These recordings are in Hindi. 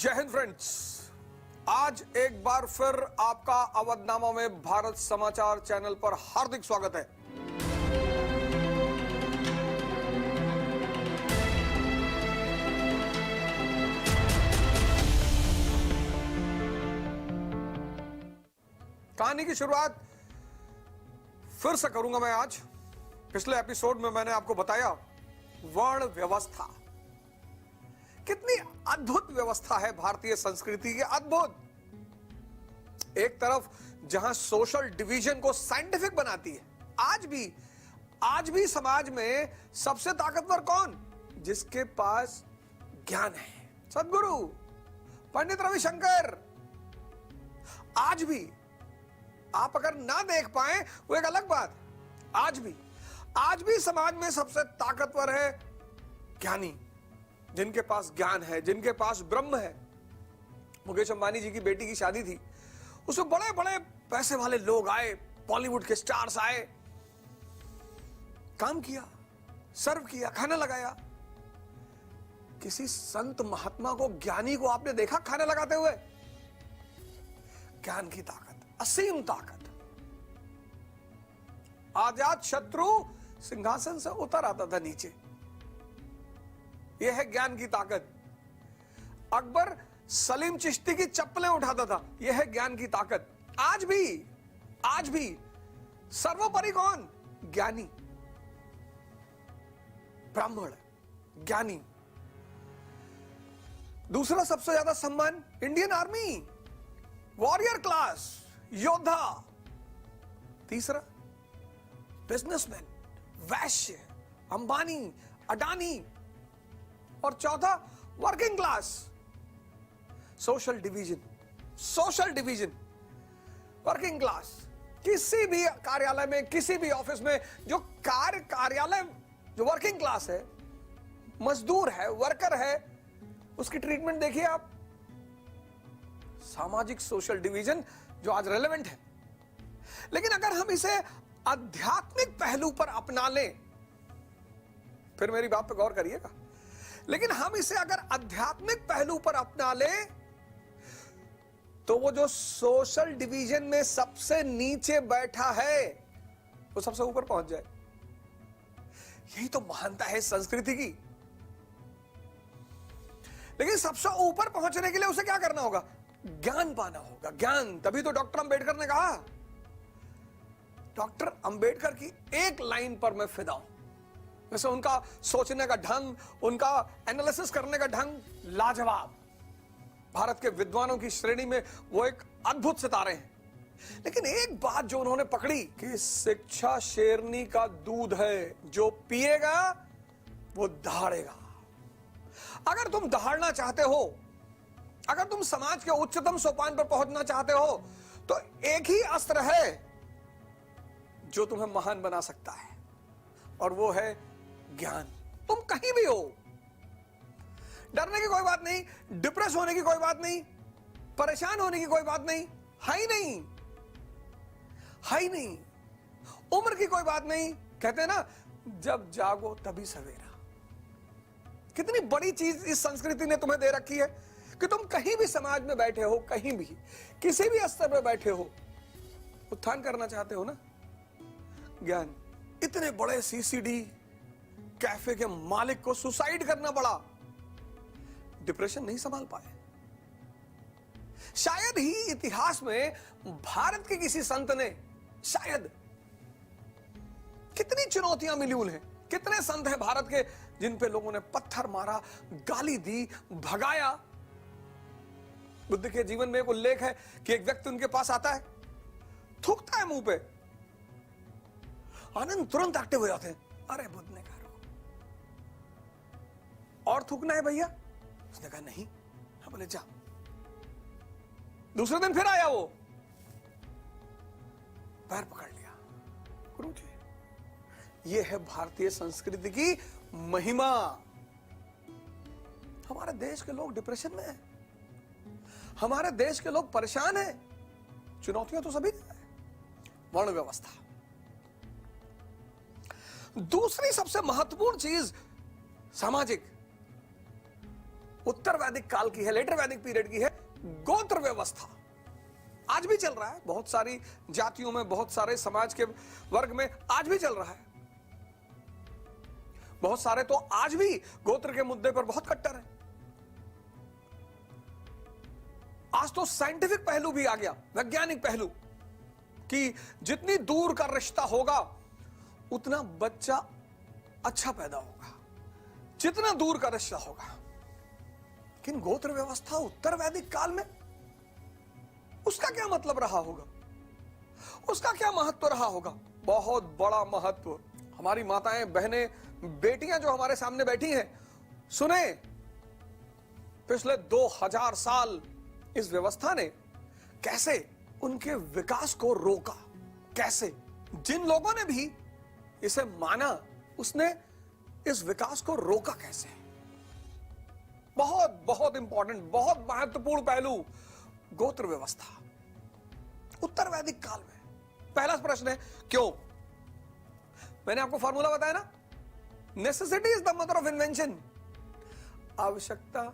जय हिंद फ्रेंड्स। आज एक बार फिर आपका अवधनामा में भारत समाचार चैनल पर हार्दिक स्वागत है। कहानी की शुरुआत फिर से करूंगा मैं आज। पिछले एपिसोड में मैंने आपको बताया वर्ण व्यवस्था, कितनी अद्भुत व्यवस्था है भारतीय संस्कृति की। अद्भुत। एक तरफ जहां सोशल डिवीजन को साइंटिफिक बनाती है, आज भी समाज में सबसे ताकतवर कौन? जिसके पास ज्ञान है। सदगुरु पंडित रविशंकर। आज भी आप अगर ना देख पाए वो एक अलग बात। आज भी समाज में सबसे ताकतवर है ज्ञानी, जिनके पास ज्ञान है, जिनके पास ब्रह्म है। मुकेश अंबानी जी की बेटी की शादी थी, उसमें बड़े बड़े पैसे वाले लोग आए, बॉलीवुड के स्टार्स आए, काम किया, सर्व किया, खाना लगाया। किसी संत महात्मा को, ज्ञानी को आपने देखा खाना लगाते हुए? ज्ञान की ताकत, असीम ताकत। अजात शत्रु सिंहासन से उतर आता था नीचे। यह है ज्ञान की ताकत। अकबर सलीम चिश्ती की चप्पलें उठाता था। यह है ज्ञान की ताकत। आज भी सर्वोपरि कौन? ज्ञानी, ब्राह्मण, ज्ञानी। दूसरा सबसे ज्यादा सम्मान इंडियन आर्मी, वॉरियर क्लास, योद्धा। तीसरा बिजनेसमैन, वैश्य, अंबानी, अडानी। और चौथा working class. Social division, working class. किसी भी कार्यालय में, किसी भी ऑफिस में जो कार्यालय जो वर्किंग क्लास है, मजदूर है, वर्कर है, उसकी ट्रीटमेंट देखिए आप। सामाजिक सोशल डिवीजन जो आज रेलेवेंट है। लेकिन अगर हम इसे आध्यात्मिक पहलू पर अपना लें, फिर मेरी बात पे गौर करिएगा, लेकिन हम इसे अगर आध्यात्मिक पहलू पर अपना ले तो वो जो सोशल डिवीजन में सबसे नीचे बैठा है वो सबसे ऊपर पहुंच जाए। यही तो महानता है संस्कृति की। लेकिन सबसे ऊपर पहुंचने के लिए उसे क्या करना होगा? ज्ञान पाना होगा। ज्ञान। तभी तो डॉक्टर अंबेडकर ने कहा, डॉक्टर अंबेडकर की एक लाइन पर मैं फिदा हूं। वैसे उनका सोचने का ढंग, उनका एनालिसिस करने का ढंग लाजवाब। भारत के विद्वानों की श्रेणी में वो एक अद्भुत सितारे हैं। लेकिन एक बात जो उन्होंने पकड़ी कि शिक्षा शेरनी का दूध है, जो पिएगा वो दहाड़ेगा। अगर तुम दहाड़ना चाहते हो, अगर तुम समाज के उच्चतम सोपान पर पहुंचना चाहते हो, तो एक ही अस्त्र है जो तुम्हें महान बना सकता है, और वो है ज्ञान। तुम कहीं भी हो, डरने की कोई बात नहीं, डिप्रेस होने की कोई बात नहीं, परेशान होने की कोई बात नहीं, है ही नहीं। उम्र की कोई बात नहीं। कहते हैं ना, जब जागो तभी सवेरा। कितनी बड़ी चीज इस संस्कृति ने तुम्हें दे रखी है कि तुम कहीं भी समाज में बैठे हो, कहीं भी किसी भी स्तर पर बैठे हो, उत्थान करना चाहते हो ना, ज्ञान। इतने बड़े सीसीडी कैफे के मालिक को सुसाइड करना पड़ा, डिप्रेशन नहीं संभाल पाए। शायद ही इतिहास में भारत के किसी संत ने, शायद, कितनी चुनौतियां मिली उन्हें। कितने संत हैं भारत के जिन पे लोगों ने पत्थर मारा, गाली दी, भगाया। बुद्ध के जीवन में एक उल्लेख है कि एक व्यक्ति उनके पास आता है, थूकता है मुंह पे, आनंद तुरंत एक्टिव हो जाते हैं। अरे बुद्ध ने कहा और थूकना है भैया? उसने कहा नहीं। हाँ, बोले जा। दूसरे दिन फिर आया, वो पैर पकड़ लिया। गुरु जी, ये है भारतीय संस्कृति की महिमा। हमारे देश के लोग डिप्रेशन में हैं, हमारे देश के लोग परेशान हैं। चुनौतियां तो सभी हैं। वर्ण व्यवस्था। दूसरी सबसे महत्वपूर्ण चीज सामाजिक, उत्तर वैदिक काल की है, लेटर वैदिक पीरियड की है, गोत्र व्यवस्था। आज भी चल रहा है, बहुत सारी जातियों में, बहुत सारे समाज के वर्ग में आज भी चल रहा है। बहुत सारे तो आज भी गोत्र के मुद्दे पर बहुत कट्टर है। आज तो साइंटिफिक पहलू भी आ गया, वैज्ञानिक पहलू, कि जितनी दूर का रिश्ता होगा उतना बच्चा अच्छा पैदा होगा, जितना दूर का रिश्ता होगा। लेकिन गोत्र व्यवस्था उत्तर वैदिक काल में, उसका क्या मतलब रहा होगा, उसका क्या महत्व रहा होगा? बहुत बड़ा महत्व। हमारी माताएं, बहनें, बेटियां जो हमारे सामने बैठी हैं, सुने, पिछले 2000 साल इस व्यवस्था ने कैसे उनके विकास को रोका, कैसे जिन लोगों ने भी इसे माना उसने इस विकास को रोका कैसे। बहुत बहुत इंपॉर्टेंट, बहुत महत्वपूर्ण पहलू गोत्र व्यवस्था उत्तर वैदिक काल में। पहला प्रश्न है क्यों? मैंने आपको फॉर्मूला बताया ना, necessity is the mother of invention. आवश्यकता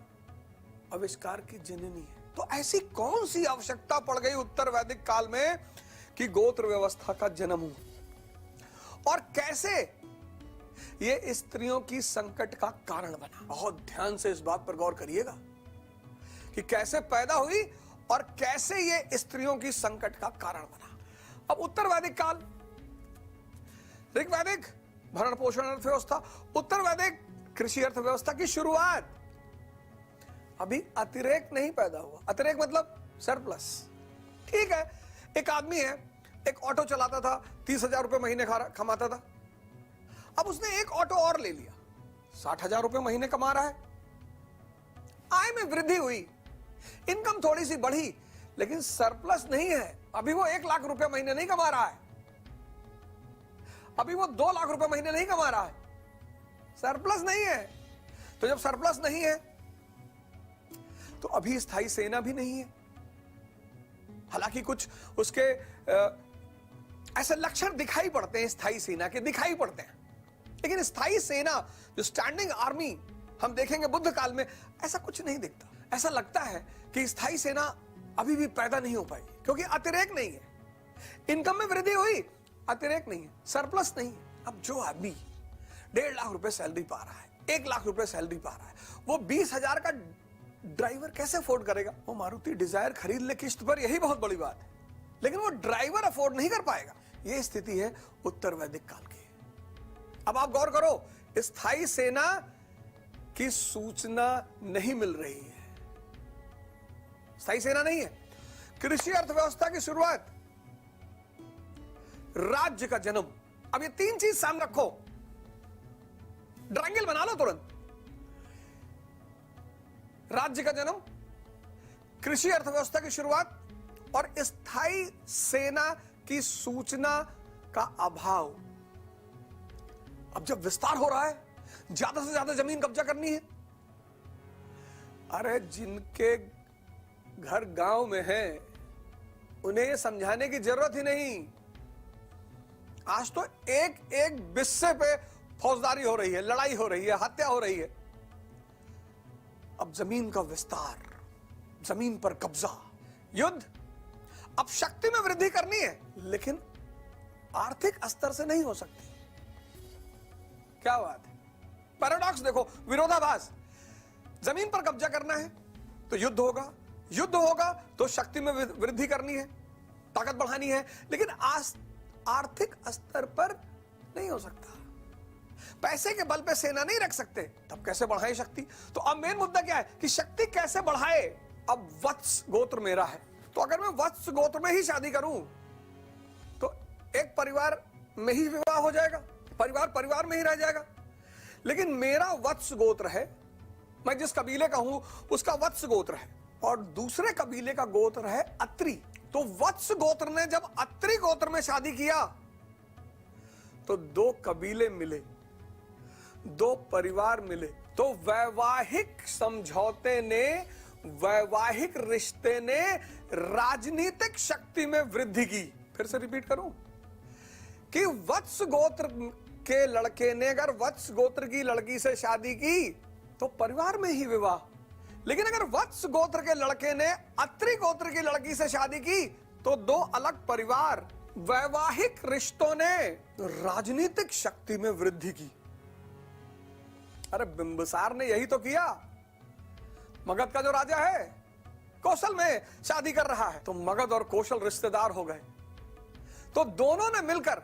आविष्कार की जननी है। तो ऐसी कौन सी आवश्यकता पड़ गई उत्तर वैदिक काल में कि गोत्र व्यवस्था का जन्म हुआ, और कैसे ये स्त्रियों की संकट का कारण बना? बहुत ध्यान से इस बात पर गौर करिएगा कि कैसे पैदा हुई और कैसे ये स्त्रियों की संकट का कारण बना। अब उत्तर वैदिक काल, ऋग वैदिक भरण पोषण अर्थव्यवस्था, उत्तर वैदिक कृषि अर्थव्यवस्था की शुरुआत। अभी अतिरेक नहीं पैदा हुआ। अतिरेक मतलब सरप्लस। ठीक है, एक आदमी है, एक ऑटो चलाता था, 30,000 रुपए महीने कमाता था। अब उसने एक ऑटो और ले लिया, 60,000 रुपए महीने कमा रहा है। आय में वृद्धि हुई, इनकम थोड़ी सी बढ़ी, लेकिन सरप्लस नहीं है। अभी वो 1 लाख रुपए महीने नहीं कमा रहा है, अभी वो 2 लाख रुपए महीने नहीं कमा रहा है, सरप्लस नहीं है। तो जब सरप्लस नहीं है तो अभी स्थायी सेना भी नहीं है। हालांकि कुछ उसके ऐसे लक्षण दिखाई पड़ते हैं, स्थायी सेना के दिखाई पड़ते हैं, लेकिन स्थायी सेना जो स्टैंडिंग आर्मी हम देखेंगे बुद्ध काल में, ऐसा कुछ नहीं दिखता। ऐसा लगता है कि स्थायी सेना अभी भी पैदा नहीं हो पाई, क्योंकि अतिरेक नहीं है। इनकम में वृद्धि हुई, अतिरेक नहीं है, सरप्लस नहीं है। अब जो आदमी 1.5 लाख रुपए सैलरी पा रहा है, 1 लाख रुपए सैलरी पा रहा है, वो 20,000 का ड्राइवर कैसे अफोर्ड करेगा? वो मारुति डिजायर खरीद ले किश्त पर, यही बहुत बड़ी बात है, लेकिन वो ड्राइवर अफोर्ड नहीं कर पाएगा। ये स्थिति है उत्तर वैदिक काल की। अब आप गौर करो, स्थायी सेना की सूचना नहीं मिल रही है, स्थायी सेना नहीं है। कृषि अर्थव्यवस्था की शुरुआत, राज्य का जन्म। अब ये 3 चीज सामने रखो, ट्रायंगल बना लो तुरंत। राज्य का जन्म, कृषि अर्थव्यवस्था की शुरुआत और स्थायी सेना की सूचना का अभाव। अब जब विस्तार हो रहा है, ज्यादा से ज्यादा जमीन कब्जा करनी है। अरे जिनके घर गांव में है उन्हें यह समझाने की जरूरत ही नहीं। आज तो एक एक बिस्से पे फौजदारी हो रही है, लड़ाई हो रही है, हत्या हो रही है। अब जमीन का विस्तार, जमीन पर कब्जा, युद्ध। अब शक्ति में वृद्धि करनी है, लेकिन आर्थिक स्तर से नहीं हो सकती। क्या बात है, पैराडॉक्स देखो, विरोधाभास। जमीन पर कब्जा करना है तो युद्ध होगा, युद्ध होगा तो शक्ति में वृद्धि करनी है, ताकत बढ़ानी है, लेकिन आर्थिक स्तर पर नहीं हो सकता। पैसे के बल पे सेना नहीं रख सकते, तब कैसे बढ़ाएं शक्ति? तो अब मेन मुद्दा क्या है कि शक्ति कैसे बढ़ाए? अब वत्स गोत्र मेरा है, तो अगर मैं वत्स गोत्र में ही शादी करूं तो एक परिवार में ही विवाह हो जाएगा, परिवार परिवार में ही रह जाएगा। लेकिन मेरा वत्स गोत्र है, मैं जिस कबीले का हूं उसका वत्स गोत्र है, और दूसरे कबीले का गोत्र है अत्रि। तो वत्स गोत्र ने जब अत्रि गोत्र में शादी किया तो 2 कबीले मिले, 2 परिवार मिले। तो वैवाहिक समझौते ने, वैवाहिक रिश्ते ने राजनीतिक शक्ति में वृद्धि की। फिर से रिपीट करूं कि वत्स गोत्र के लड़के ने अगर वत्स गोत्र की लड़की से शादी की तो परिवार में ही विवाह, लेकिन अगर वत्स गोत्र के लड़के ने अत्रि गोत्र की लड़की से शादी की तो दो अलग परिवार, वैवाहिक रिश्तों ने राजनीतिक शक्ति में वृद्धि की। अरे बिंबिसार ने यही तो किया। मगध का जो राजा है कौशल में शादी कर रहा है, तो मगध और कौशल रिश्तेदार हो गए, तो दोनों ने मिलकर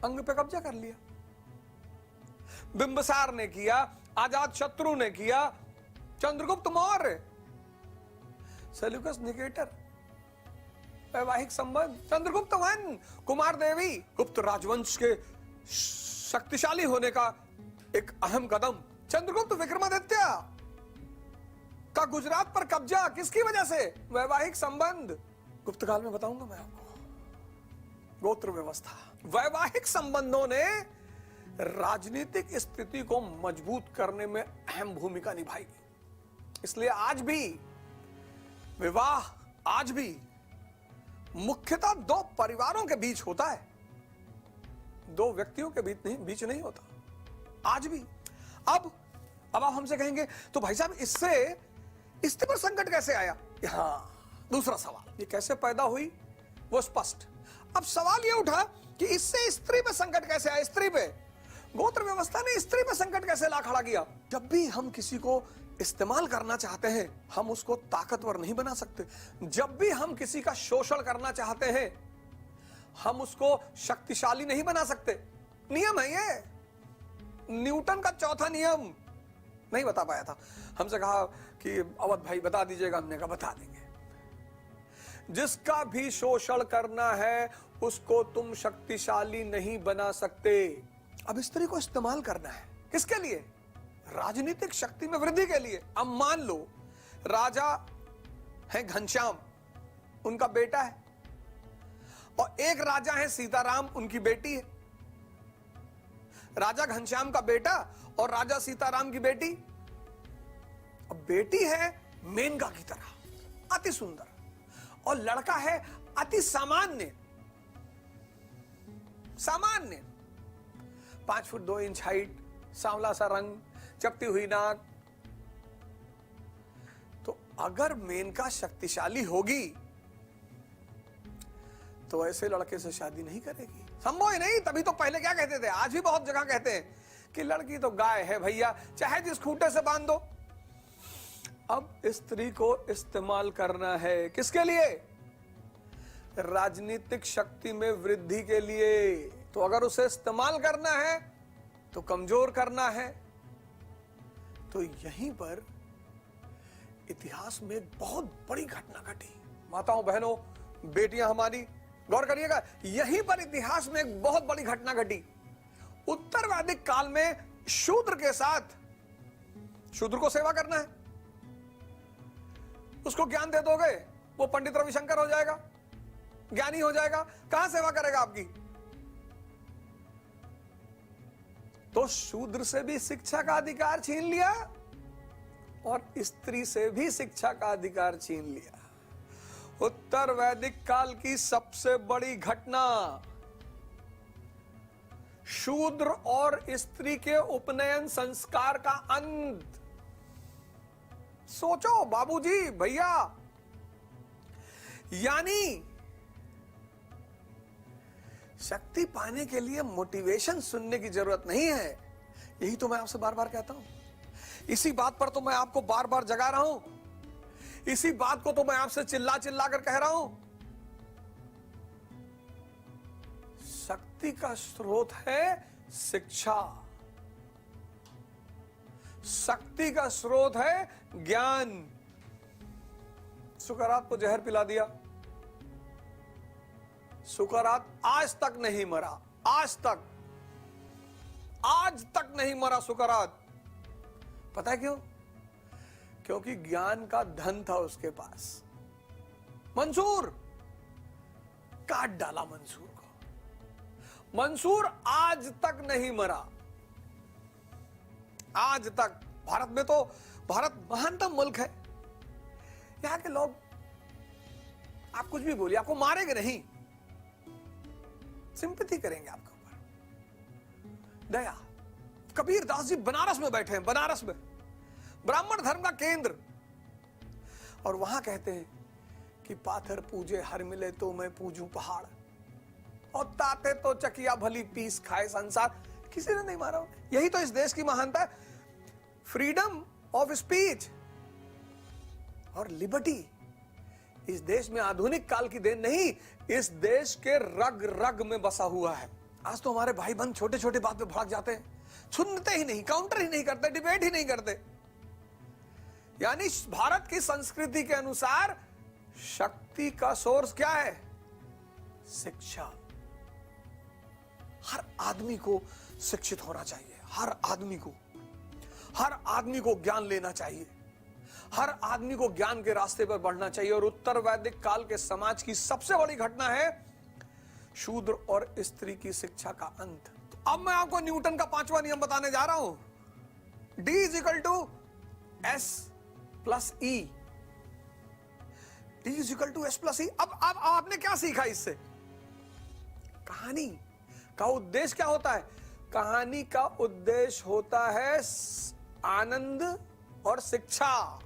अंग पे कब्जा कर लिया। बिंबिसार ने किया, अजात शत्रु ने किया, चंद्रगुप्त मौर्य, सेल्यूकस निकेटर, वैवाहिक संबंध, चंद्रगुप्त वन, कुमार देवी, गुप्त राजवंश के शक्तिशाली होने का एक अहम कदम, चंद्रगुप्त विक्रमादित्य का गुजरात पर कब्जा किसकी वजह से? वैवाहिक संबंध। गुप्त काल में बताऊंगा मैं आपको। गोत्र व्यवस्था, वैवाहिक संबंधों ने राजनीतिक स्थिति को मजबूत करने में अहम भूमिका निभाई। इसलिए आज भी विवाह आज भी मुख्यतः दो परिवारों के बीच होता है, दो व्यक्तियों के बीच नहीं होता आज भी। अब आप हमसे कहेंगे तो भाई साहब इससे स्त्री पर संकट कैसे आया? हाँ, दूसरा सवाल, ये कैसे पैदा हुई वो स्पष्ट। अब सवाल ये उठा कि इससे स्त्री पे संकट कैसे आया? स्त्री पे गोत्र व्यवस्था ने स्त्री पे संकट कैसे ला खड़ा किया? जब भी हम किसी को इस्तेमाल करना चाहते हैं हम उसको ताकतवर नहीं बना सकते। जब भी हम किसी का शोषण करना चाहते हैं हम उसको शक्तिशाली नहीं बना सकते। नियम है ये, न्यूटन का चौथा नियम नहीं बता पाया था। हमसे कहा कि अवध भाई बता दीजिएगा, हमने कहा बता देंगे। जिसका भी शोषण करना है उसको तुम शक्तिशाली नहीं बना सकते। अब स्त्री को इस्तेमाल करना है किसके लिए? राजनीतिक शक्ति में वृद्धि के लिए। अब मान लो राजा है घनश्याम, उनका बेटा है, और एक राजा है सीताराम, उनकी बेटी है। राजा घनश्याम का बेटा और राजा सीताराम की बेटी। अब बेटी है मेनका की तरह अति सुंदर, और लड़का है अति सामान्य 5 फुट 2 इंच हाइट, सांवला सा रंग, चपटी हुई नाक। तो अगर मेनका शक्तिशाली होगी तो ऐसे लड़के से शादी नहीं करेगी, संभव ही नहीं। तभी तो पहले क्या कहते थे, आज भी बहुत जगह कहते हैं कि लड़की तो गाय है भैया, चाहे जिस खूंटे से बांध दो। अब स्त्री को इस्तेमाल करना है किसके लिए? राजनीतिक शक्ति में वृद्धि के लिए। तो अगर उसे इस्तेमाल करना है तो कमजोर करना है, तो यहीं पर इतिहास में एक बहुत बड़ी घटना घटी। माताओं बहनों बेटियां हमारी गौर करिएगा, यहीं पर इतिहास में एक बहुत बड़ी घटना घटी। उत्तर वैदिक काल में शूद्र के साथ, शूद्र को सेवा करना है, उसको ज्ञान दे दोगे वो पंडित रविशंकर हो जाएगा, ज्ञानी हो जाएगा, कहां सेवा करेगा आपकी? तो शूद्र से भी शिक्षा का अधिकार छीन लिया और स्त्री से भी शिक्षा का अधिकार छीन लिया। उत्तर वैदिक काल की सबसे बड़ी घटना, शूद्र और स्त्री के उपनयन संस्कार का अंत। सोचो बाबूजी भैया, यानी शक्ति पाने के लिए मोटिवेशन सुनने की जरूरत नहीं है। यही तो मैं आपसे बार बार कहता हूं, इसी बात पर तो मैं आपको बार बार जगा रहा हूं, इसी बात को तो मैं आपसे चिल्ला चिल्ला कर कह रहा हूं। शक्ति का स्रोत है शिक्षा, शक्ति का स्रोत है ज्ञान। सुकरात को जहर पिला दिया, सुकरात आज तक नहीं मरा, आज तक नहीं मरा सुकरात। पता है क्यों? क्योंकि ज्ञान का धन था उसके पास। मंसूर काट डाला मंसूर को। मंसूर आज तक नहीं मरा, आज तक। भारत में तो, भारत महानतम मुल्क है, यहां के लोग आप कुछ भी बोलिए आपको मारेंगे नहीं, सिंपैथी करेंगे आपके ऊपर, दया। कबीर दास जी बनारस में बैठे हैं, बनारस में। ब्राह्मण धर्म का केंद्र। और वहां कहते हैं कि पाथर पूजे हर मिले तो मैं पूजूं पहाड़, और ताते तो चकिया भली पीस खाए संसार। किसी ने नहीं मारा। यही तो इस देश की महानता है, फ्रीडम ऑफ स्पीच और लिबर्टी। इस देश में आधुनिक काल की देन नहीं, इस देश के रग रग में बसा हुआ है। आज तो हमारे भाई बंद छोटे छोटे बात पे भड़क जाते हैं, सुनते ही नहीं, काउंटर ही नहीं करते, डिबेट ही नहीं करते। यानी भारत की संस्कृति के अनुसार शक्ति का सोर्स क्या है? शिक्षा। हर आदमी को शिक्षित होना चाहिए, हर आदमी को ज्ञान लेना चाहिए, हर आदमी को ज्ञान के रास्ते पर बढ़ना चाहिए। और उत्तर वैदिक काल के समाज की सबसे बड़ी घटना है शूद्र और स्त्री की शिक्षा का अंत। तो अब मैं आपको न्यूटन का 5वां नियम बताने जा रहा हूं, D = S + E। D = S + E। अब आपने क्या सीखा इससे? कहानी का उद्देश्य क्या होता है? कहानी का उद्देश्य होता है आनंद और शिक्षा,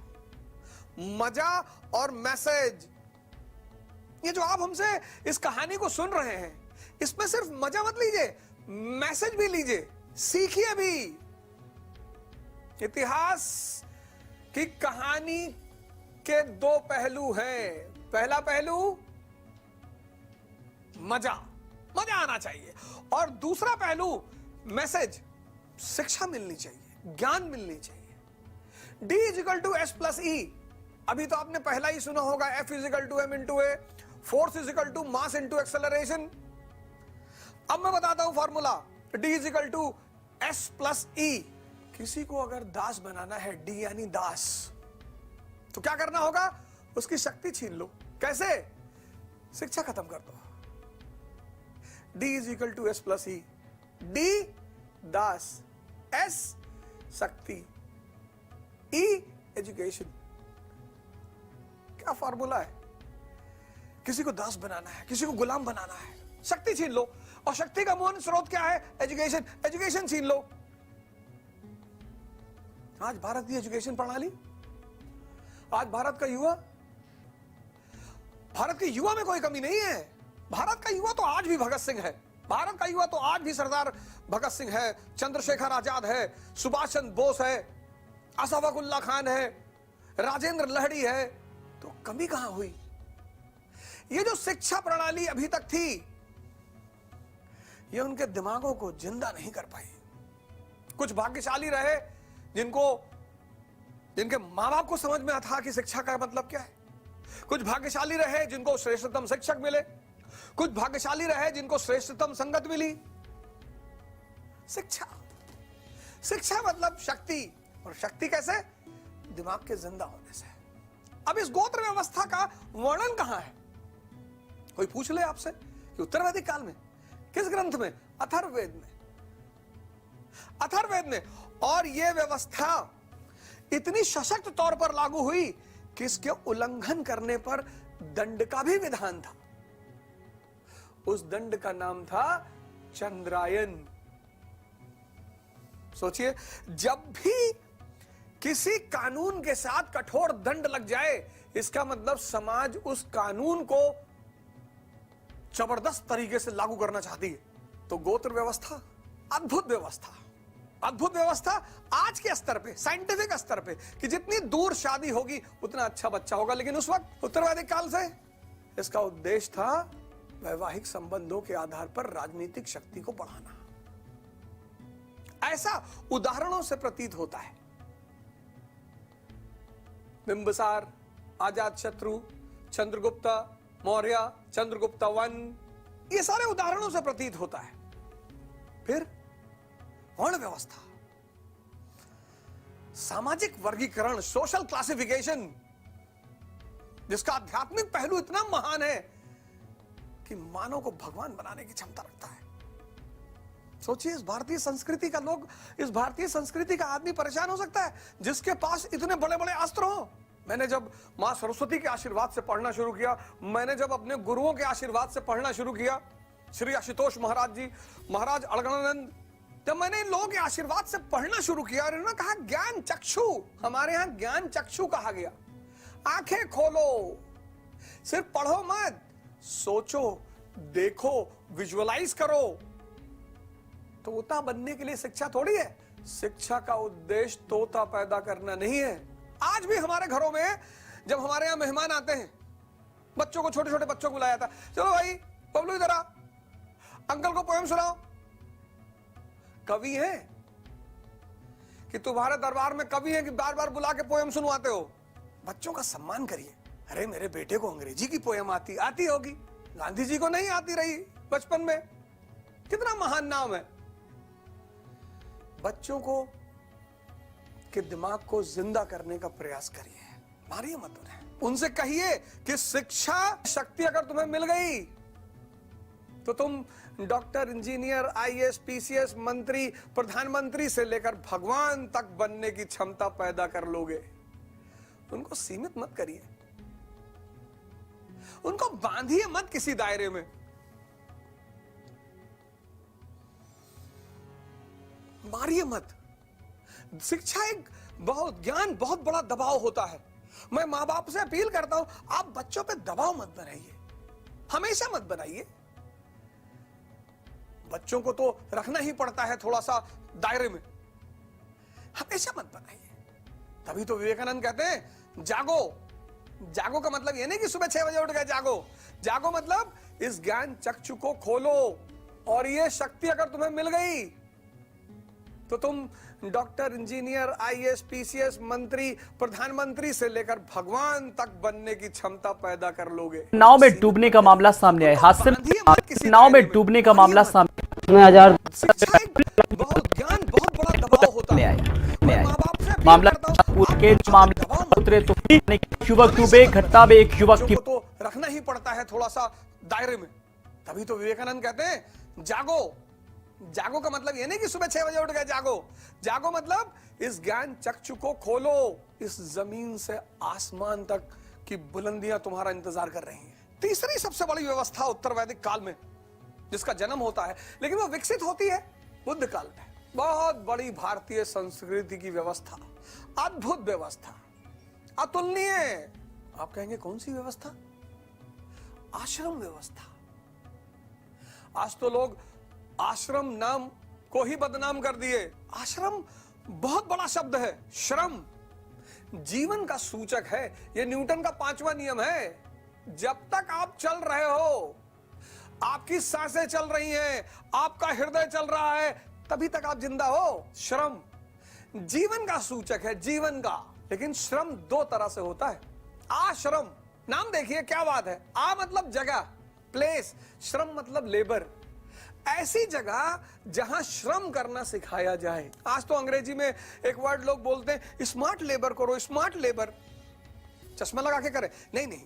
मजा और मैसेज। ये जो आप हमसे इस कहानी को सुन रहे हैं, इसमें सिर्फ मजा मत लीजिए, मैसेज भी लीजिए, सीखिए भी। इतिहास की कहानी के 2 पहलू हैं। पहला पहलू मजा आना चाहिए, और दूसरा पहलू मैसेज, शिक्षा मिलनी चाहिए, ज्ञान मिलनी चाहिए। D = S + E। अभी तो आपने पहला ही सुना होगा, F = m × a, force = mass × acceleration. अब मैं बताता हूं फॉर्मूला, D = S + E। किसी को अगर दास बनाना है, D यानी दास, तो क्या करना होगा? उसकी शक्ति छीन लो। कैसे? शिक्षा खत्म कर दो। D = S + E। D दास, S शक्ति, E एजुकेशन। क्या फॉर्मूला है? किसी को दास बनाना है, किसी को गुलाम बनाना है, शक्ति छीन लो। और शक्ति का मूल स्रोत क्या है? एजुकेशन छीन लो। आज भारत की एजुकेशन प्रणाली, आज भारत के युवा में कोई कमी नहीं है। भारत का युवा तो आज भी भगत सिंह है, भारत का युवा तो आज भी सरदार भगत सिंह है, चंद्रशेखर आजाद है, सुभाष चंद्र बोस है, अशफाकुल्ला खान है, राजेंद्र लहड़ी है। तो कमी कहां हुई? ये जो शिक्षा प्रणाली अभी तक थी, ये उनके दिमागों को जिंदा नहीं कर पाई। कुछ भाग्यशाली रहे जिनके मां बाप को समझ में आता कि शिक्षा का मतलब क्या है। कुछ भाग्यशाली रहे जिनको श्रेष्ठतम शिक्षक मिले, कुछ भाग्यशाली रहे जिनको श्रेष्ठतम संगत मिली। शिक्षा मतलब शक्ति, और शक्ति कैसे? दिमाग के जिंदा होने से। अब इस गोत्र व्यवस्था का वर्णन कहां है? कोई पूछ ले आपसे कि उत्तर वैदिक काल में किस ग्रंथ में? अथर्ववेद में। और यह व्यवस्था इतनी सशक्त तौर पर लागू हुई कि इसके उल्लंघन करने पर दंड का भी विधान था। उस दंड का नाम था चंद्रायन। सोचिए, जब भी किसी कानून के साथ कठोर दंड लग जाए, इसका मतलब समाज उस कानून को जबरदस्त तरीके से लागू करना चाहती है। तो गोत्र व्यवस्था अद्भुत व्यवस्था आज के स्तर पे, साइंटिफिक स्तर पे, कि जितनी दूर शादी होगी उतना अच्छा बच्चा होगा। लेकिन उस वक्त उत्तर वैदिक काल से इसका उद्देश्य था वैवाहिक संबंधों के आधार पर राजनीतिक शक्ति को बढ़ाना। ऐसा उदाहरणों से प्रतीत होता है। बिंबिसार, अजातशत्रु, चंद्रगुप्त मौर्य, चंद्रगुप्त वन, ये सारे उदाहरणों से प्रतीत होता है। फिर वर्ण व्यवस्था, सामाजिक वर्गीकरण, सोशल क्लासिफिकेशन, जिसका आध्यात्मिक पहलू इतना महान है कि मानव को भगवान बनाने की क्षमता रखता है। सोचिए, इस भारतीय संस्कृति का आदमी परेशान हो सकता है जिसके पास इतने बड़े बड़े अस्त्र हो। मैंने जब मां सरस्वती के आशीर्वाद से पढ़ना शुरू किया, मैंने जब अपने गुरुओं के आशीर्वाद से पढ़ना शुरू किया, श्री आशुतोष महाराज जी, महाराज अड़गड़ानंद, जब मैंने इन लोगों के आशीर्वाद से पढ़ना शुरू किया और इन्होंने कहा ज्ञान चक्षु, हमारे यहां ज्ञान चक्षु कहा गया। आंखें खोलो, सिर्फ पढ़ो मत, सोचो, देखो, विजुअलाइज करो। तोता बनने के लिए शिक्षा थोड़ी है। शिक्षा का उद्देश्य तोता पैदा करना नहीं है। आज भी हमारे घरों में जब हमारे यहां मेहमान आते हैं, बच्चों को, छोटे छोटे बच्चों को बुलाया था, चलो भाई बबलू इधर आ, अंकल को पोएम सुनाओ। कवि है कि तुम्हारे दरबार में कवि है कि बार बार बुला के पोएम सुनवाते हो? बच्चों का सम्मान करिए। अरे मेरे बेटे को अंग्रेजी की पोएम आती होगी, गांधी जी को नहीं आती रही बचपन में, कितना महान नाम है। बच्चों को के दिमाग को जिंदा करने का प्रयास करिए, मारिए मत उन्हें। उनसे कहिए कि शिक्षा शक्ति अगर तुम्हें मिल गई तो तुम डॉक्टर, इंजीनियर, आईएएस, पीसीएस, मंत्री, प्रधानमंत्री से लेकर भगवान तक बनने की क्षमता पैदा कर लोगे। उनको सीमित मत करिए, उनको बांधिए मत किसी दायरे में। मारिए मत। शिक्षा एक बहुत, ज्ञान बहुत बड़ा दबाव होता है। मैं मां बाप से अपील करता हूं, आप बच्चों पे दबाव मत बनाइए, हमेशा मत बनाइए। बच्चों को तो रखना ही पड़ता है थोड़ा सा दायरे में, हमेशा मत बनाइए। तभी तो विवेकानंद कहते हैं जागो। जागो का मतलब ये नहीं कि सुबह 6 बजे उठ गए जागो। जागो मतलब इस ज्ञान चक्षु को खोलो, और ये शक्ति अगर तुम्हें मिल गई तो तुम डॉक्टर, इंजीनियर, आईएएस, पीसीएस, मंत्री, प्रधानमंत्री से लेकर भगवान तक बनने की क्षमता पैदा कर लोगे। नाव में डूबने का मामला सामने आया। हादसे में नाव में डूबने का मामला सामने बहुत ज्ञान बहुत बड़ा दबाव होता है। मामला के मामले उतरे तो युवक डूबे, घटना में एक युवक की तो रखना ही पड़ता है थोड़ा सा दायरे में। तभी तो विवेकानंद कहते हैं जागो। जागो का मतलब ये नहीं कि सुबह 6 बजे उठ गए जागो। जागो मतलब इस ज्ञान चक्षु को खोलो, इस जमीन से आसमान तक की बुलंदियां तुम्हारा इंतजार कर रही हैं। तीसरी सबसे बड़ी व्यवस्था उत्तर वैदिक काल में जिसका जन्म होता है, लेकिन वो विकसित होती है बुद्ध काल में। बहुत बड़ी भारतीय संस्कृति की व्यवस्था, अद्भुत व्यवस्था, अतुलनीय। आप कहेंगे कौन सी व्यवस्था? आश्रम व्यवस्था। आज तो लोग आश्रम नाम को ही बदनाम कर दिए। आश्रम बहुत बड़ा शब्द है। श्रम जीवन का सूचक है। यह न्यूटन का 5वां नियम है। जब तक आप चल रहे हो, आपकी सांसें चल रही हैं, आपका हृदय चल रहा है, तभी तक आप जिंदा हो। श्रम जीवन का सूचक है, जीवन का। लेकिन श्रम 2 तरह से होता है। आश्रम, नाम देखिए क्या बात है। आ मतलब जगह, प्लेस, श्रम मतलब लेबर। ऐसी जगह जहां श्रम करना सिखाया जाए। आज तो अंग्रेजी में एक वर्ड लोग बोलते हैं, स्मार्ट लेबर करो, स्मार्ट लेबर। चश्मा लगा के करे? नहीं।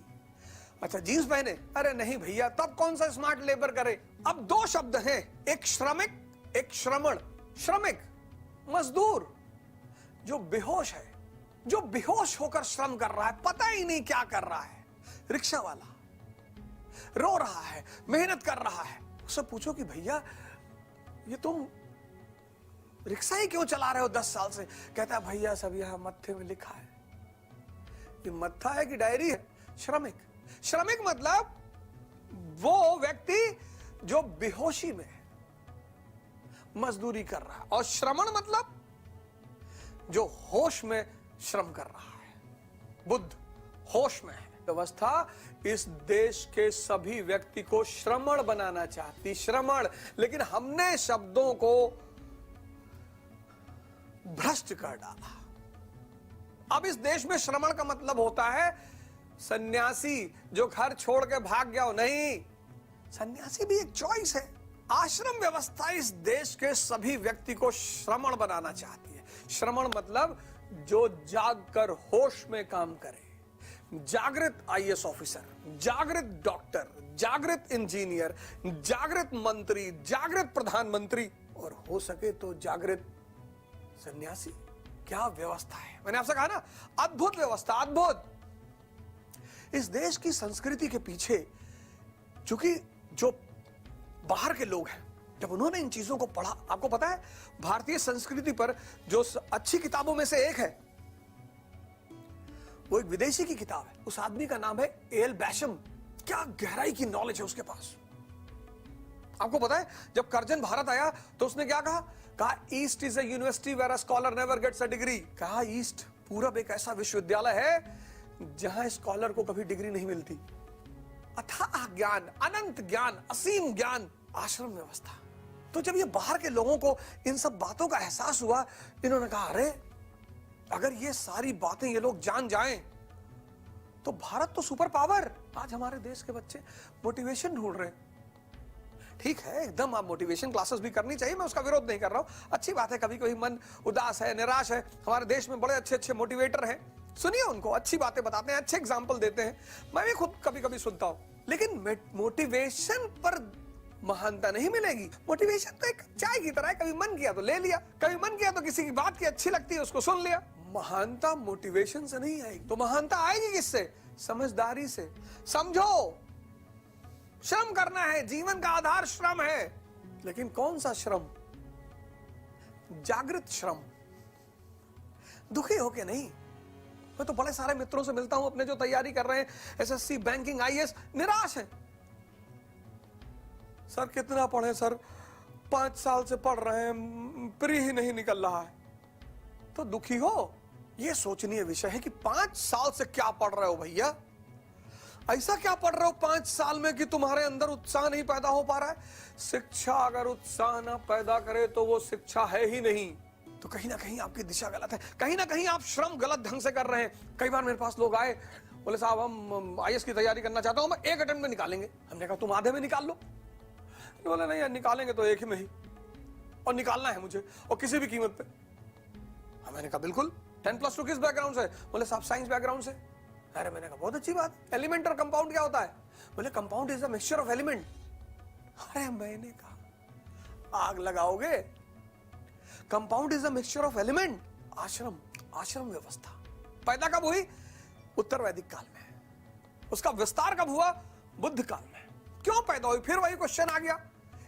अच्छा जींस पहने? अरे नहीं भैया, तब कौन सा स्मार्ट लेबर करे? अब 2 शब्द हैं, एक श्रमिक, एक श्रमण। श्रमिक मजदूर जो बेहोश है, जो बेहोश होकर श्रम कर रहा है, पता ही नहीं क्या कर रहा है। रिक्शा वाला रो रहा है, मेहनत कर रहा है। उससे पूछो कि भैया ये तुम रिक्शा ही क्यों चला रहे हो 10 साल से? कहता है भैया सब यहां मत्थे में लिखा है। ये मत्था है कि डायरी है? श्रमिक। श्रमिक मतलब वो व्यक्ति जो बेहोशी में मजदूरी कर रहा है, और श्रमण मतलब जो होश में श्रम कर रहा है। बुद्ध होश में है। व्यवस्था इस देश के सभी व्यक्ति को श्रमण बनाना चाहती, श्रमण। लेकिन हमने शब्दों को भ्रष्ट कर डाला। अब इस देश में श्रमण का मतलब होता है सन्यासी जो घर छोड़ के भाग गया हो। नहीं, सन्यासी भी एक चॉइस है। आश्रम व्यवस्था इस देश के सभी व्यक्ति को श्रमण बनाना चाहती है। श्रमण मतलब जो जागकर होश में काम करे। जागृत आईएएस ऑफिसर, जागृत डॉक्टर, जागृत इंजीनियर, जागृत मंत्री, जागृत प्रधानमंत्री, और हो सके तो जागृत सन्यासी। क्या व्यवस्था है! मैंने आपसे कहा ना, अद्भुत व्यवस्था, अद्भुत। इस देश की संस्कृति के पीछे चूंकि जो बाहर के लोग हैं जब उन्होंने इन चीजों को पढ़ा, आपको पता है भारतीय संस्कृति पर जो अच्छी किताबों में से एक है वो एक विदेशी की किताब है। उस आदमी का नाम है एल बैशम। क्या गहराई की नॉलेज है उसके पास। आपको पता है जब कर्जन भारत आया तो उसने क्या कहा east is a university where a scholar never gets a degree. कहा ईस्ट पूरब एक ऐसा विश्वविद्यालय है जहां स्कॉलर को कभी डिग्री नहीं मिलती। अथाह ज्ञान, अनंत ज्ञान, असीम ज्ञान, आश्रम व्यवस्था। तो जब ये बाहर के लोगों को इन सब बातों का एहसास हुआ, इन्होंने कहा अरे अगर ये सारी बातें ये लोग जान जाएं तो भारत तो सुपर पावर। आज हमारे देश के बच्चे मोटिवेशन ढूंढ रहे हैं। ठीक है, एकदम आप मोटिवेशन क्लासेस भी करनी चाहिए, मैं उसका विरोध नहीं कर रहा हूं, अच्छी बात है। कभी कभी मन उदास है, निराश है, हमारे देश में बड़े अच्छे अच्छे मोटिवेटर हैं, सुनिए उनको, अच्छी बातें बताते हैं, अच्छे एग्जाम्पल देते हैं, मैं भी खुद कभी कभी सुनता हूं। लेकिन मोटिवेशन पर महानता नहीं मिलेगी। मोटिवेशन तो एक चाय की तरह है, कभी मन किया तो ले लिया, कभी मन किया तो किसी की बात की अच्छी लगती है उसको सुन लिया। महानता मोटिवेशन से नहीं आएगी। तो महानता आएगी किससे? समझदारी से। समझो, श्रम करना है, जीवन का आधार श्रम है। लेकिन कौन सा श्रम? जागृत श्रम, दुखी होके नहीं। मैं तो बड़े सारे मित्रों से मिलता हूं अपने जो तैयारी कर रहे हैं एसएससी, बैंकिंग, आईएएस, निराश है। सर कितना पढ़े सर, 5 साल से पढ़ रहे हैं, प्री ही नहीं निकल रहा है। तो दुखी हो, यह सोचनीय विषय है कि 5 साल से क्या पढ़ रहे हो भैया। ऐसा क्या पढ़ रहे हो 5 साल में कि तुम्हारे अंदर उत्साह नहीं पैदा हो पा रहा है। शिक्षा अगर उत्साह ना पैदा करे तो वो शिक्षा है ही नहीं। तो कहीं ना कहीं आपकी दिशा गलत है, कहीं ना कहीं आप श्रम गलत ढंग से कर रहे हैं। कई बार मेरे पास लोग आए, बोले साहब हम आईएएस की तैयारी करना चाहता हूं, मैं 1 अटेम्प्ट में निकालेंगे। हमने कहा तुम आधे में निकाल लो। बोले नहीं यार, निकालेंगे तो 1 में ही, और निकालना है मुझे, और किसी भी कीमत पे। मैंने कहा बिल्कुल। 10+2 किस बैकग्राउंड से? बोले साहब साइंस बैकग्राउंड से। अरे मैंने कहा बहुत अच्छी बात। एलिमेंट और कंपाउंड क्या होता है? बोले compound is a mixture of element. अरे मैंने कहा आग लगाओगे, compound is a mixture of element. आश्रम व्यवस्था पैदा कब हुई? उत्तर वैदिक काल में। उसका विस्तार कब हुआ? बुद्ध काल में। क्यों पैदा हुई? फिर वही क्वेश्चन आ गया।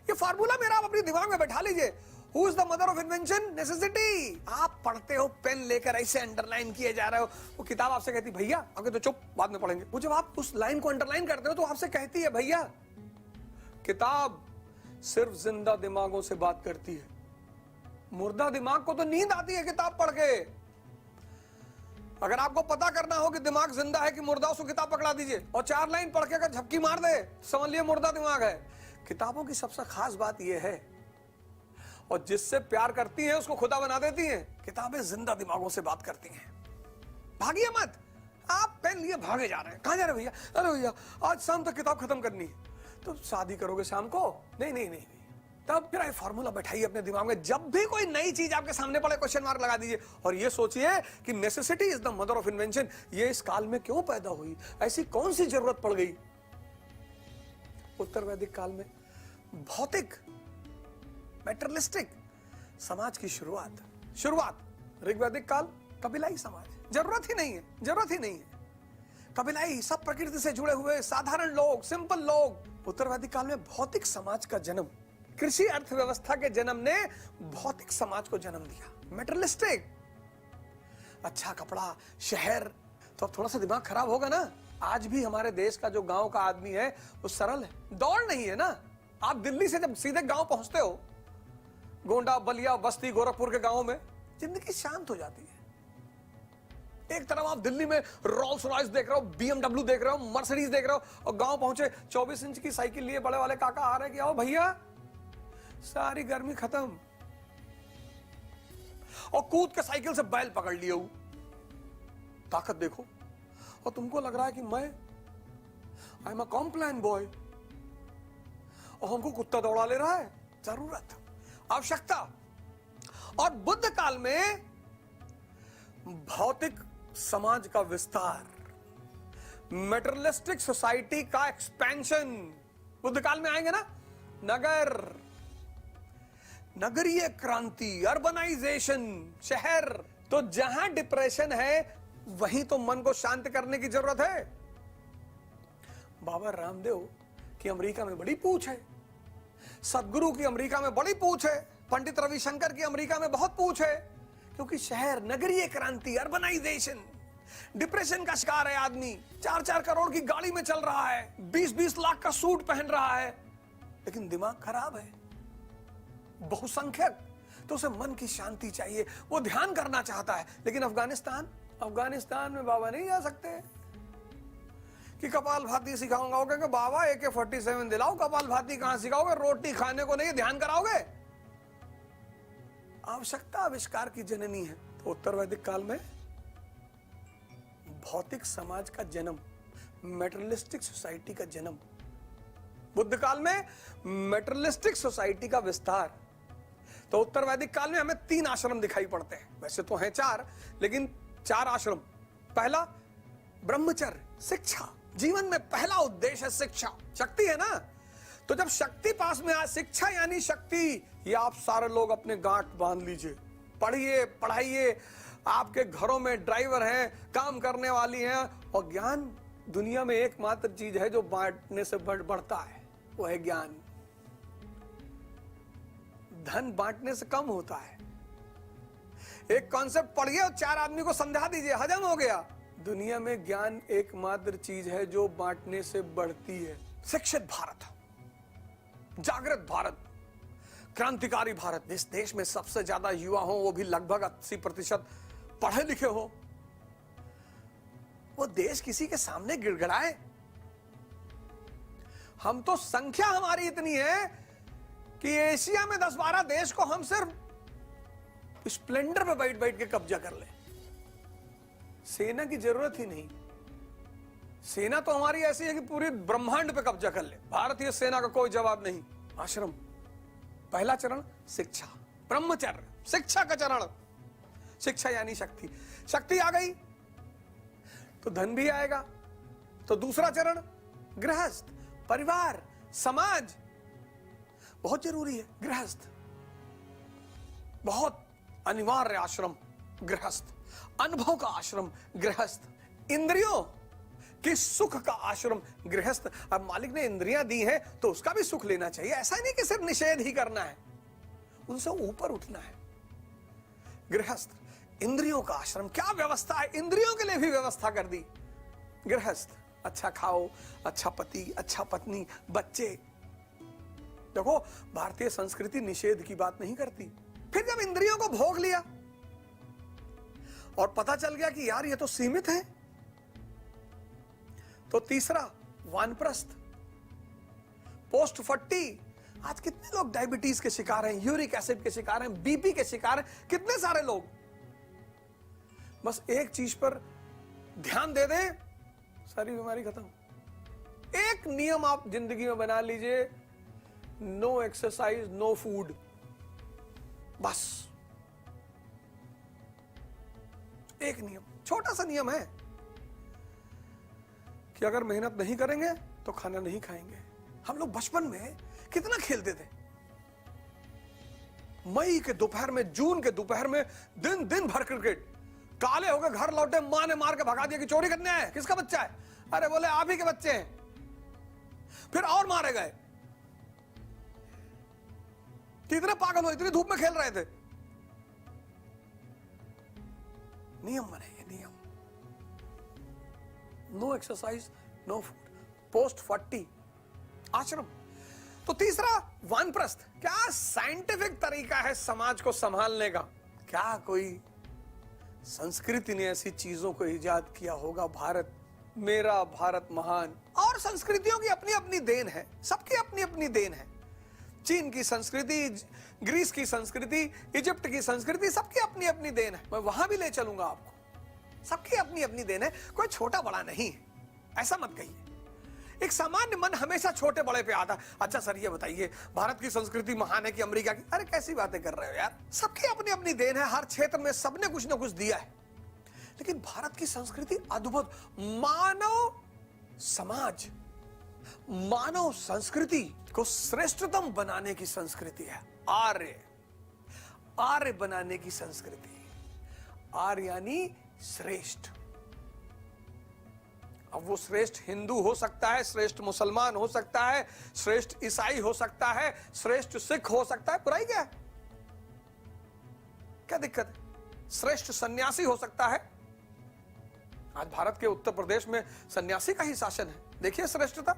ये फार्मूला मेरा आप अपने दिमाग में बैठा लीजिए। Who is the mother of invention? Necessity। आप पढ़ते हो पेन लेकर ऐसे अंडरलाइन किए जा रहे हो, वो किताब आपसे कहती भैया, आगे तो चुप, बाद में पढ़ेंगे। वो जब आप उस लाइन को अंडरलाइन करते हो तो आपसे कहती है भैया किताब सिर्फ जिंदा दिमागों से बात करती है, मुर्दा दिमाग को तो नींद आती है किताब पढ़ के। अगर आपको पता करना हो कि दिमाग जिंदा है कि मुर्दा, उसको किताब पकड़ा दीजिए और 4 लाइन पढ़ के अगर झपकी मार दे समझ लिए मुर्दा दिमाग है। किताबों की सबसे खास बात यह है, और जिससे प्यार करती हैं उसको खुदा बना देती हैं। किताबें जिंदा दिमागों से बात करती हैं। भागिए मत, आप पेन लिए भागे जा रहे हैं। कहां जा रहे भैया? अरे भैया आज शाम तक किताब खत्म करनी है। तो शादी करोगे शाम को? नहीं। तब फिर फॉर्मूला बैठाइए अपने दिमाग में। जब भी कोई नई चीज आपके सामने पड़े क्वेश्चन मार्क लगा दीजिए और ये सोचिए कि necessity is the mother of invention. ये इस काल में क्यों पैदा हुई? ऐसी कौन सी जरूरत पड़ गई? उत्तर वैदिक काल में भौतिक मैटेरियलिस्टिक समाज की शुरुआत। ऋग्वैदिक काल कबीलाई समाज, जरूरत ही नहीं है। कबीलाई, सब प्रकृति से जुड़े हुए साधारण लोग, सिंपल लोग। उत्तर वैदिक काल में भौतिक समाज का जन्म, कृषि अर्थव्यवस्था के जन्म ने भौतिक समाज को जन्म दिया। मैटेरियलिस्टिक, अच्छा कपड़ा, शहर, तो अब थोड़ा सा दिमाग खराब होगा ना। आज भी हमारे देश का जो गांव का आदमी है वो सरल है, दौड़ नहीं है ना। आप दिल्ली से जब सीधे गांव पहुंचते हो, गोंडा, बलिया, बस्ती, गोरखपुर के गांवों में जिंदगी शांत हो जाती है। एक तरफ आप दिल्ली में रोल्स रॉयस देख रहे हो, BMW देख रहे हो, मर्सिडीज देख रहे हो, और गांव पहुंचे 24 इंच की साइकिल लिए बड़े वाले काका आ रहे कि आओ भैया, सारी गर्मी खत्म, और कूद के साइकिल से बैल पकड़ लिए हो। ताकत देखो। और तुमको लग रहा है कि मैं I am a Complan boy, और हमको कुत्ता दौड़ा ले रहा है। जरूरत, आवश्यकता। और बुद्ध काल में भौतिक समाज का विस्तार, मेटेरियलिस्टिक सोसाइटी का एक्सपेंशन। बुद्ध काल में आएंगे ना, नगरीय क्रांति, अर्बनाइजेशन, शहर। तो जहां डिप्रेशन है वहीं तो मन को शांत करने की जरूरत है। बाबा रामदेव की अमेरिका में बड़ी पूछ है, सदगुरु की अमेरिका में बड़ी पूछ है, पंडित रविशंकर की अमेरिका में बहुत पूछ है, क्योंकि शहर नगरीय क्रांति, अर्बनाइजेशन, डिप्रेशन का शिकार है आदमी। 4-4 करोड़ की गाड़ी में चल रहा है, 20-20 लाख का सूट पहन रहा है, लेकिन दिमाग खराब है। बहुसंख्यक, तो उसे मन की शांति चाहिए, वो ध्यान करना चाहता है। लेकिन अफगानिस्तान में बाबा नहीं जा सकते कि कपाल भाती सिखाऊंगा। वो कहेंगे बाबा AK-47 दिलाओ, कपाल भाती कहां सिखाओगे, रोटी खाने को नहीं ध्यान कराओगे। आवश्यकता आविष्कार की जननी है। तो उत्तर वैदिक काल में भौतिक समाज का जन्म, मेटेरियलिस्टिक सोसाइटी का जन्म, बुद्ध काल में मेटेरियलिस्टिक सोसाइटी का विस्तार। तो उत्तर वैदिक काल में हमें 3 आश्रम दिखाई पड़ते हैं, वैसे तो हैं 4, लेकिन 4 आश्रम। पहला ब्रह्मचर्य, शिक्षा, जीवन में पहला उद्देश्य है शिक्षा, शक्ति है ना। तो जब शक्ति पास में आ, शिक्षा यानी शक्ति, ये आप सारे लोग अपने गांठ बांध लीजिए, पढ़िए, पढ़ाइए। आपके घरों में ड्राइवर हैं, काम करने वाली हैं, और ज्ञान दुनिया में एकमात्र चीज है जो बांटने से बढ़ता है, वो है ज्ञान। धन बांटने से कम होता है। एक कॉन्सेप्ट पढ़िए और 4 आदमी को समझा दीजिए, हजम हो गया। दुनिया में ज्ञान एकमात्र चीज है जो बांटने से बढ़ती है। शिक्षित भारत, जागृत भारत, क्रांतिकारी भारत, जिस देश में सबसे ज्यादा युवा हो, वो भी लगभग 80% पढ़े लिखे हो, वो देश किसी के सामने गिड़गिड़ाए? हम तो संख्या हमारी इतनी है कि एशिया में 10-12 देश को हम सिर्फ स्प्लेंडर पे बैठ बैठ के कब्जा कर ले। सेना की जरूरत ही नहीं। सेना तो हमारी ऐसी है कि पूरे ब्रह्मांड पे कब्जा कर ले। भारतीय सेना का कोई जवाब नहीं। आश्रम, पहला चरण शिक्षा, ब्रह्मचर्य, शिक्षा का चरण। शिक्षा यानी शक्ति, शक्ति आ गई तो धन भी आएगा। तो दूसरा चरण गृहस्थ, परिवार, समाज, बहुत जरूरी है। गृहस्थ बहुत अनिवार्य आश्रम गृहस्थ, अनुभव का आश्रम गृहस्थ, इंद्रियों कि सुख का आश्रम गृहस्थ। अब मालिक ने इंद्रियां दी हैं तो उसका भी सुख लेना चाहिए। ऐसा नहीं कि सिर्फ निषेध ही करना है, उनसे ऊपर उठना है। गृहस्थ, इंद्रियों का आश्रम, क्या व्यवस्था है, इंद्रियों के लिए भी व्यवस्था कर दी। गृहस्थ, अच्छा खाओ, अच्छा पति, अच्छा पत्नी, बच्चे। देखो भारतीय संस्कृति निषेध की बात नहीं करती। फिर जब इंद्रियों को भोग लिया और पता चल गया कि यार ये तो सीमित है, तो तीसरा वानप्रस्थ, पोस्ट 40। आज कितने लोग डायबिटीज के शिकार हैं, यूरिक एसिड के शिकार हैं, बीपी के शिकार हैं, कितने सारे लोग। बस एक चीज पर ध्यान दे दें, सारी बीमारी खत्म। एक नियम आप जिंदगी में बना लीजिए, नो एक्सरसाइज, नो फूड, बस एक नियम, छोटा सा नियम है कि अगर मेहनत नहीं करेंगे तो खाना नहीं खाएंगे। हम लोग बचपन में कितना खेलते थे। मई के दोपहर में, जून के दोपहर में दिन दिन भर क्रिकेट। काले होकर घर लौटे, मां ने मार के भगा दिया कि चोरी करने आए, किसका बच्चा है? अरे बोले आप ही के बच्चे हैं। फिर और मारे गए। कितने पागल हो, इतनी धूप में खेल रहे थे। नियम बनेंगे, नियम। No exercise, no food, post 40 आश्रम। तो तीसरा वानप्रस्थ, क्या साइंटिफिक तरीका है समाज को संभालने का। क्या कोई संस्कृति ने ऐसी चीजों को इजाद किया होगा? भारत, मेरा भारत महान। और संस्कृतियों की अपनी अपनी देन है, सबकी अपनी अपनी देन है। चीन की संस्कृति, ग्रीस की संस्कृति, इजिप्ट की संस्कृति, सबकी अपनी अपनी देन है। मैं वहां भी ले चलूंगा आपको। सबकी अपनी अपनी देन है, कोई छोटा बड़ा नहीं है, ऐसा मत कहिए। एक सामान्य मन हमेशा छोटे बड़े पे आता। अच्छा सर ये बताइए, भारत की संस्कृति महान है कि अमेरिका की? अरे कैसी बातें कर रहे हो यार। सबकी अपनी अपनी देन है, हर क्षेत्र में सबने कुछ ना कुछ दिया है। लेकिन भारत की संस्कृति अद्भुत, मानव समाज, मानव संस्कृति को श्रेष्ठतम बनाने की संस्कृति है। आर्य, आर्य बनाने की संस्कृति। आर्य यानी श्रेष्ठ। अब वो श्रेष्ठ हिंदू हो सकता है, श्रेष्ठ मुसलमान हो सकता है, श्रेष्ठ ईसाई हो सकता है, श्रेष्ठ सिख हो सकता है, बुराई क्या है? क्या दिक्कत है? श्रेष्ठ सन्यासी हो सकता है। आज भारत के उत्तर प्रदेश में सन्यासी का ही शासन है, देखिए श्रेष्ठता।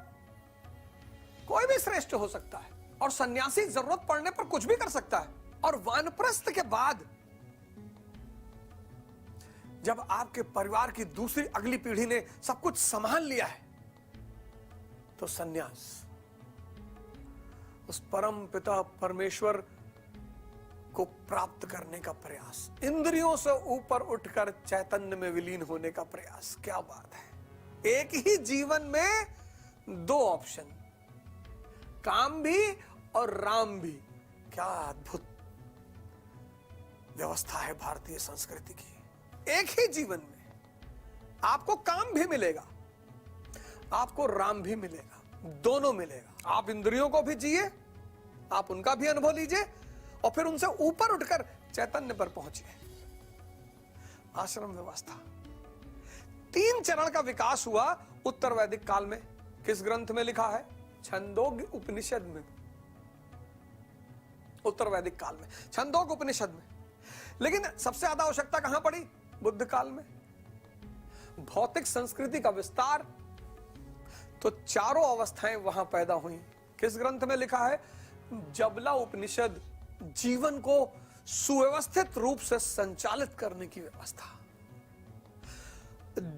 कोई भी श्रेष्ठ हो सकता है और सन्यासी जरूरत पड़ने पर कुछ भी कर सकता है। और वानप्रस्थ के बाद जब आपके परिवार की दूसरी अगली पीढ़ी ने सब कुछ संभाल लिया है, तो सन्यास उस परम पिता परमेश्वर को प्राप्त करने का प्रयास, इंद्रियों से ऊपर उठकर चैतन्य में विलीन होने का प्रयास। क्या बात है! एक ही जीवन में दो ऑप्शन, काम भी और राम भी। क्या अद्भुत व्यवस्था है भारतीय संस्कृति की। एक ही जीवन में आपको काम भी मिलेगा, आपको राम भी मिलेगा, दोनों मिलेगा। आप इंद्रियों को भी जिए, आप उनका भी अनुभव लीजिए और फिर उनसे ऊपर उठकर चैतन्य पर पहुंचिए। आश्रम व्यवस्था, 3 चरण का विकास हुआ उत्तर वैदिक काल में। किस ग्रंथ में लिखा है? छंदोग्य उपनिषद में। उत्तर वैदिक काल में छंदोग्य उपनिषद में। लेकिन सबसे ज्यादा आवश्यकता कहां पड़ी? बुद्ध काल में। भौतिक संस्कृति का विस्तार, तो चारों अवस्थाएं वहां पैदा हुई। किस ग्रंथ में लिखा है? जबला उपनिषद, जीवन को सुव्यवस्थित रूप से संचालित करने की व्यवस्था,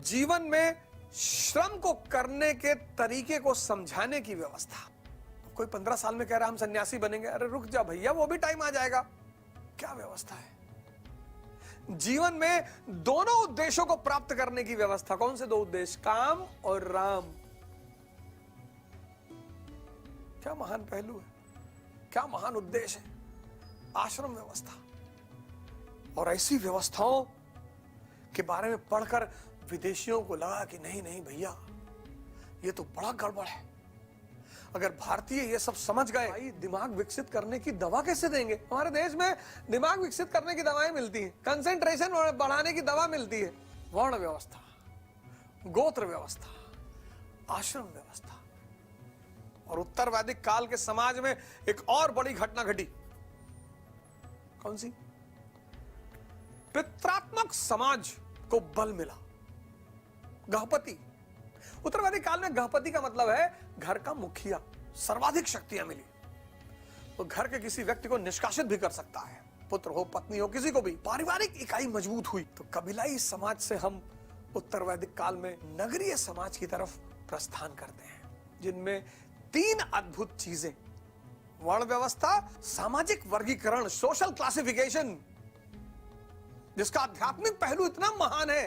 जीवन में श्रम को करने के तरीके को समझाने की व्यवस्था। कोई 15 साल में कह रहा हम सन्यासी बनेंगे, अरे रुक जा भैया, वो भी टाइम आ जाएगा। क्या व्यवस्था है? जीवन में दोनों उद्देश्यों को प्राप्त करने की व्यवस्था। कौन से 2 उद्देश्य? काम और राम। क्या महान पहलू है, क्या महान उद्देश्य है! आश्रम व्यवस्था। और ऐसी व्यवस्थाओं के बारे में पढ़कर विदेशियों को लगा कि नहीं नहीं भैया, ये तो बड़ा गड़बड़ है। अगर भारतीय ये सब समझ गए, भाई दिमाग विकसित करने की दवा कैसे देंगे? हमारे देश में दिमाग विकसित करने की दवाएं मिलती हैं, कंसंट्रेशन बढ़ाने की दवा मिलती है। वर्ण व्यवस्था, गोत्र व्यवस्था, आश्रम व्यवस्था। और उत्तर वैदिक काल के समाज में एक और बड़ी घटना घटी। कौन सी? पित्रात्मक समाज को बल मिला। गृहपति। उत्तर वैदिक काल में गृहपति का मतलब है घर का मुखिया। सर्वाधिक शक्तियां मिली, तो घर के किसी व्यक्ति को निष्कासित भी कर सकता है, पुत्र हो, पत्नी हो, किसी को भी। पारिवारिक इकाई मजबूत हुई। तो कबीलाई समाज से हम उत्तर वैदिक काल में नगरीय समाज की तरफ प्रस्थान करते हैं, जिनमें 3 अद्भुत चीजें, वर्ण व्यवस्था, सामाजिक वर्गीकरण, सोशल क्लासिफिकेशन, जिसका आध्यात्मिक पहलू इतना महान है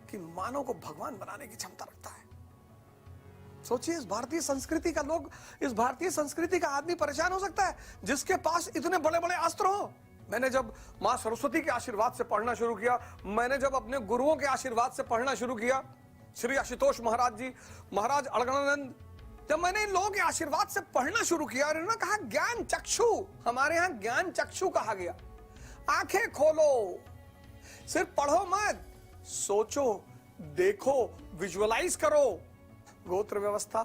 कि मानव को भगवान बनाने की क्षमता रखता है। सोचिए, इस भारतीय संस्कृति का लोग, इस भारतीय संस्कृति का आदमी परेशान हो सकता है जिसके पास इतने बड़े बड़े अस्त्र हो। मैंने जब मां सरस्वती के आशीर्वाद से पढ़ना शुरू किया, मैंने जब अपने गुरुओं के आशीर्वाद से पढ़ना शुरू किया, श्री आशुतोष महाराज जी, महाराज अड़गड़ानंद, जब मैंने इन लोगों के आशीर्वाद से पढ़ना शुरू किया, उन्होंने कहा ज्ञान चक्षु, हमारे यहां ज्ञान चक्षु कहा गया। आंखें खोलो, सिर्फ पढ़ो मत, सोचो, देखो, विजुअलाइज करो। गोत्र व्यवस्था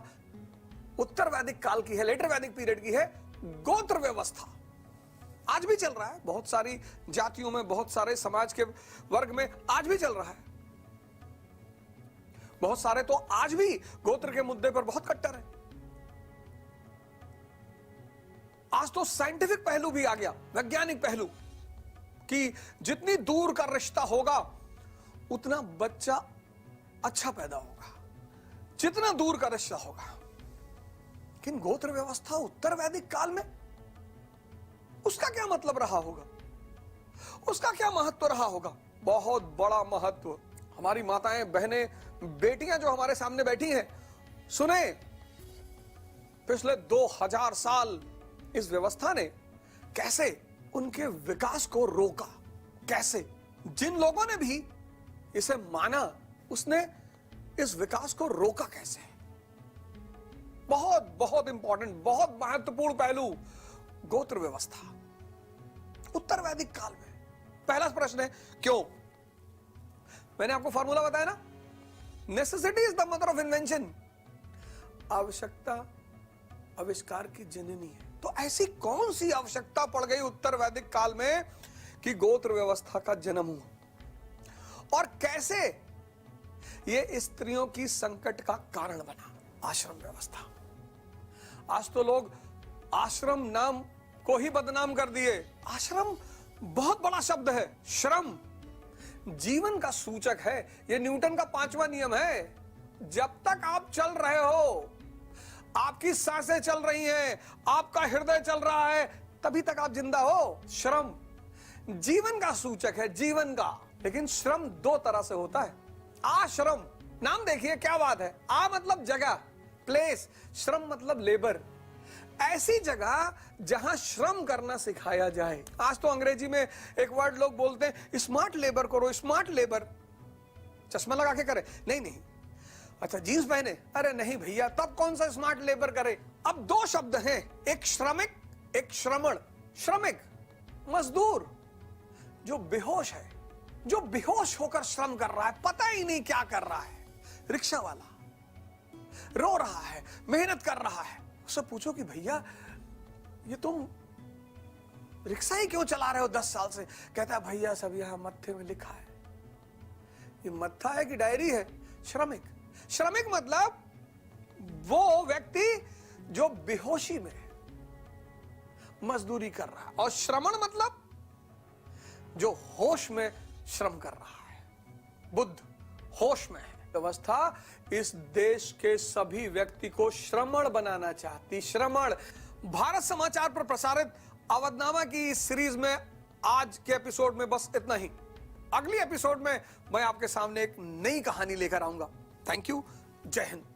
उत्तर वैदिक काल की है, लेटर वैदिक पीरियड की है। गोत्र व्यवस्था आज भी चल रहा है, बहुत सारी जातियों में, बहुत सारे समाज के वर्ग में आज भी चल रहा है। बहुत सारे तो आज भी गोत्र के मुद्दे पर बहुत कट्टर है। आज तो साइंटिफिक पहलू भी आ गया, वैज्ञानिक पहलू, कि जितनी दूर का रिश्ता होगा उतना बच्चा अच्छा पैदा होगा, जितना दूर का रिश्ता होगा। लेकिन गोत्र व्यवस्था उत्तर वैदिक काल में, उसका क्या मतलब रहा होगा, उसका क्या महत्व रहा होगा? बहुत बड़ा महत्व। हमारी माताएं, बहनें, बेटियां जो हमारे सामने बैठी हैं, सुने, पिछले 2000 साल इस व्यवस्था ने कैसे उनके विकास को रोका। कैसे जिन लोगों ने भी इसे माना, उसने इस विकास को रोका कैसे? बहुत बहुत इंपॉर्टेंट, बहुत महत्वपूर्ण पहलू, गोत्र व्यवस्था उत्तर वैदिक काल में। पहला प्रश्न है क्यों? मैंने आपको फॉर्मूला बताया ना, necessity is the mother of invention. आवश्यकता आविष्कार की जननी है। तो ऐसी कौन सी आवश्यकता पड़ गई उत्तर वैदिक काल में कि गोत्र व्यवस्था का जन्म हुआ, और कैसे ये स्त्रियों की संकट का कारण बना? आश्रम व्यवस्था। आज तो लोग आश्रम नाम को ही बदनाम कर दिए। आश्रम बहुत बड़ा शब्द है। श्रम जीवन का सूचक है। यह न्यूटन का 5वां नियम है। जब तक आप चल रहे हो, आपकी सांसें चल रही हैं, आपका हृदय चल रहा है, तभी तक आप जिंदा हो। श्रम जीवन का सूचक है, जीवन का। लेकिन श्रम दो तरह से होता है। आश्रम, नाम देखिए क्या बात है। आ मतलब जगह, प्लेस, श्रम मतलब लेबर। ऐसी जगह जहां श्रम करना सिखाया जाए। आज तो अंग्रेजी में एक वर्ड लोग बोलते हैं, स्मार्ट लेबर करो, स्मार्ट लेबर। चश्मा लगा के करे? नहीं। अच्छा जींस पहने? अरे नहीं भैया, तब कौन सा स्मार्ट लेबर करे? अब दो शब्द हैं, एक श्रमिक, एक श्रमण। श्रमिक मजदूर जो बेहोश है, जो बेहोश होकर श्रम कर रहा है, पता ही नहीं क्या कर रहा है। रिक्शा वाला रो रहा है, मेहनत कर रहा है। उससे पूछो कि भैया ये तुम रिक्शा ही क्यों चला रहे हो 10 साल से? कहता है भैया सब यहां मत्थे में लिखा है। ये मत्था है कि डायरी है? श्रमिक। श्रमिक मतलब वो व्यक्ति जो बेहोशी में मजदूरी कर रहा है, और श्रमण मतलब जो होश में श्रम कर रहा है। बुद्ध होश में है। व्यवस्था इस देश के सभी व्यक्ति को श्रमण बनाना चाहती। श्रमण। भारत समाचार पर प्रसारित अवधनामा की इस सीरीज में आज के एपिसोड में बस इतना ही। अगली एपिसोड में मैं आपके सामने एक नई कहानी लेकर आऊंगा। Thank you. जय हिंद।